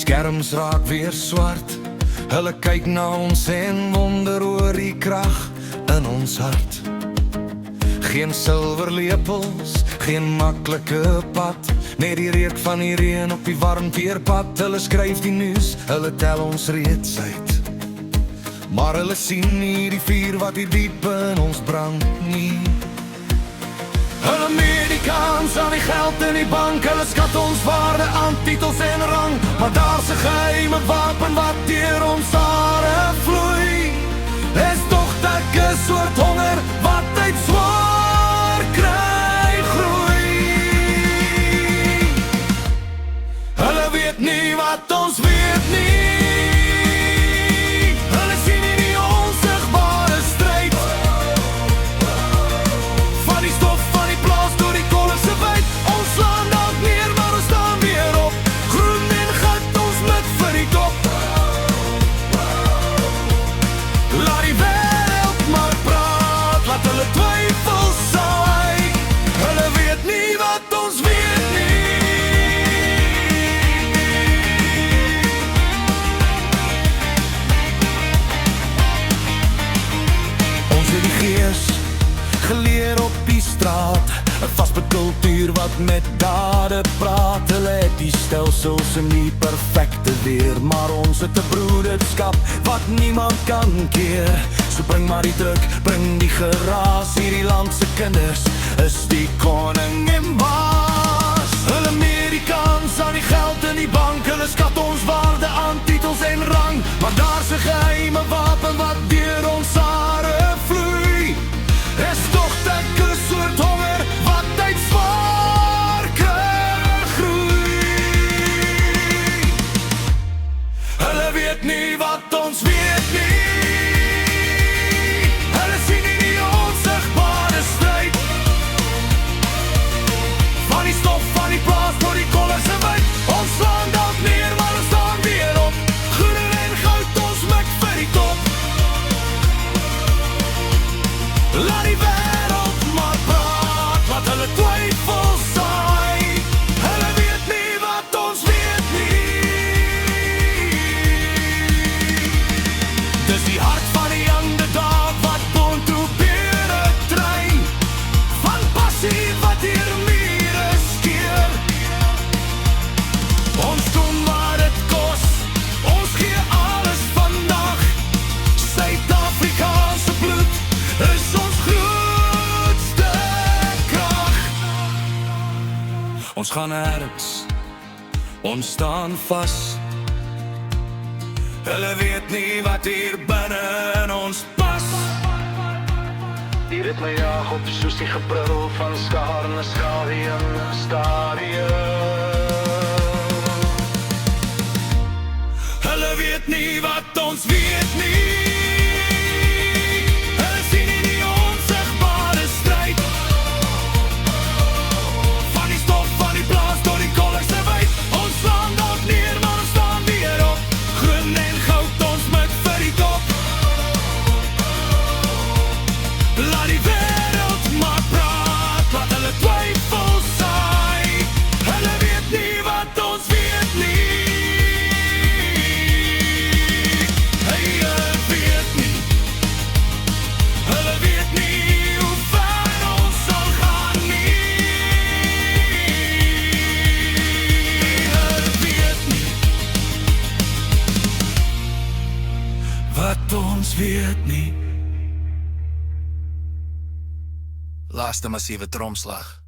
skerms raak weer swart. Hulle kyk na ons en wonder oor die krag in ons hart. Geen silverlepels, geen maklike pad, net die reuk van die reën op die warm veerpad. Hulle skryf die nuus, hulle tel ons reeds uit. Maar hulle sien nie die vuur wat hier diep in ons brand nie. Hulle meer die kans aan die geld in die bank. Hulle skat ons waarde aan titels en rang. Maar daar's 'n geheime wapen wat deur ons hare vloei. Is tog 'n soort honger wat uit swaar kry groei. Hulle weet nie wat ons weet nie. Hulle sien nie die onsigbare stryd van die stof van die plaas door die kollese wyd. Ons slaan dalk neer, maar ons staan weer op. Groen en goud, ons mik vir die top. Laat die wêreld maar praat, laat hulle twyfel saai. Hulle weet nie wat ons weet nie. Ons het die gees geleer op die straat, 'n vaste kultuur wat met dade praat. Hulle het die stelsels en die perfekte weer, maar ons het 'n broederskap wat niemand kan keer. So bring maar die druk, bring die geraas. Hierdie land se kinders is die koning en baas. Hulle meer die kans aan die geld in die bank. Hulle skat ons waarde aan titels en rang. Maar daar's 'n geheime wapen wat deur ons hare vloei. Is tog 'n soort honger wat uit swaar kry groei. Hulle weet nie wat ons weet nie. Hulle sien nie die onsigbare stryd van die stof van die plaas door die kollese wyd. Ons slaan dalk neer, maar ons staan weer op. Groen en goud, ons mik vir die top. Laat die wêreld maar praat, laat hulle twyfel saai. Hulle weet nie wat ons weet nie. Dis die hart van die underdog wat boontoe bere trein, van passie wat hier mure skeer. Ons doen wat het kos, ons gee alles vandag. Suid-Afrikaanse bloed is ons grootste krag. Ons gaan nêrens, ons staan vas. Hulle weet nie wat hier binne in ons pas. Die ritme jaag op soos die gebrul van skare in 'n stadium. Hulle weet nie wat ons weet nie. Hulle sien nie die onsigbare stryd van die stof van die plaas door die kollese wyd. Ons slaan dalk neer, maar ons staan weer op. Groen en goud, ons mik vir die top. Laat die wêreld maar praat, laat hulle twyfel saai. Hulle weet nie wat ons weet nie. Hey, hulle weet nie. Hulle weet nie hoe ver ons sal gaan nie. Hulle weet nie wat ons weet nie. Laaste massiewe tromslag.